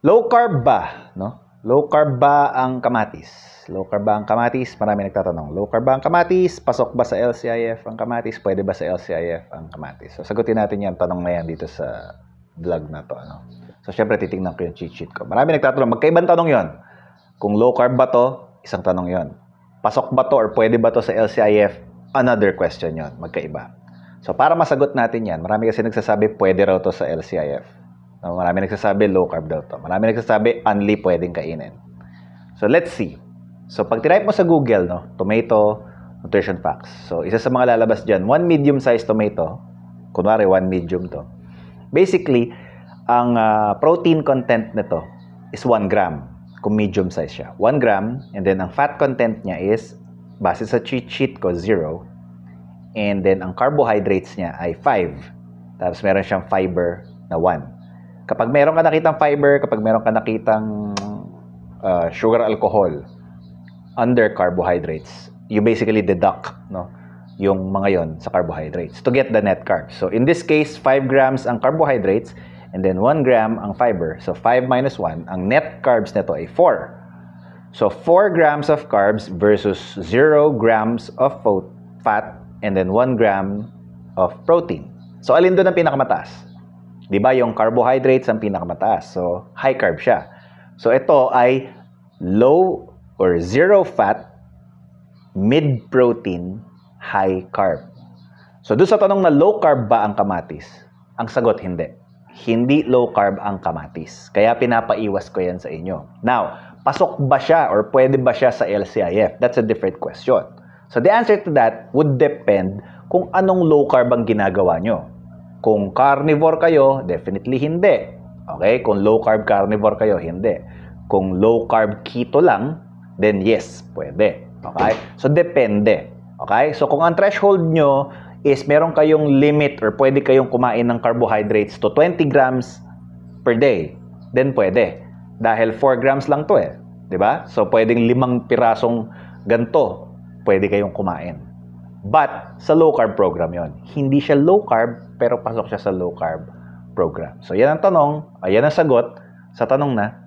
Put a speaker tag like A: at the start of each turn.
A: Low carb ba, no? Low carb ba ang kamatis? Low carb ba ang kamatis? Marami nagtatanong. Low carb ba ang kamatis? Pasok ba sa LCIF ang kamatis? Pwede ba sa LCIF ang kamatis? So, sagutin natin yan. Tanong na yan dito sa vlog na to. Ano? So, syempre, titingnan ko yung cheat sheet ko. Marami nagtatanong. Magkaibang tanong yon. Kung low carb ba to, isang tanong yon. Pasok ba to or pwede ba to sa LCIF? Another question yon. Magkaiba. So, para masagot natin yan, marami kasi nagsasabi pwede raw to sa LCIF. No, marami nagsasabi low carb daw to. Marami nagsasabi only pwedeng kainin. So, let's see. So, pag type mo sa Google, no, tomato nutrition facts. So, isa sa mga lalabas dyan, 1 medium-sized tomato, kunwari 1 medium to. Basically, ang protein content nito is 1 gram kung medium-size siya. 1 gram, and then ang fat content niya is, base sa cheat sheet ko, 0. And then, ang carbohydrates niya ay 5. Tapos, meron siyang fiber na 1. Kapag meron ka nakitang fiber, kapag meron ka nakitang sugar alcohol under carbohydrates, you basically deduct, no, yung mga yon sa carbohydrates to get the net carbs. So, in this case, 5 grams ang carbohydrates and then 1 gram ang fiber. So, 5 minus 1, ang net carbs nito ay 4. So, 4 grams of carbs versus 0 grams of fat and then 1 gram of protein. So, alin doon ang pinakamataas? Di ba yung carbohydrates ang pinakamataas? So, high carb siya. So, ito ay low or zero fat, mid protein, high carb. So, doon sa tanong na low carb ba ang kamatis? Ang sagot, hindi. Hindi low carb ang kamatis. Kaya pinapaiwas ko yan sa inyo. Now, pasok ba siya or pwede ba siya sa LCIF? That's a different question. So, the answer to that would depend kung anong low carb ang ginagawa nyo. Kung carnivore kayo, definitely hindi. Okay? Kung low carb carnivore kayo, hindi. Kung low carb keto lang, then yes, pwede. Okay? So, depende. Okay? So, kung ang threshold nyo is meron kayong limit or pwede kayong kumain ng carbohydrates to 20 grams per day, then pwede. Dahil 4 grams lang to eh. Diba? So, pwedeng 5 pirasong ganito, pwede kayong kumain. But, sa low carb program yon. Hindi siya low carb, pero pasok siya sa low carb program. So, yan ang tanong, yan ang sagot sa tanong na,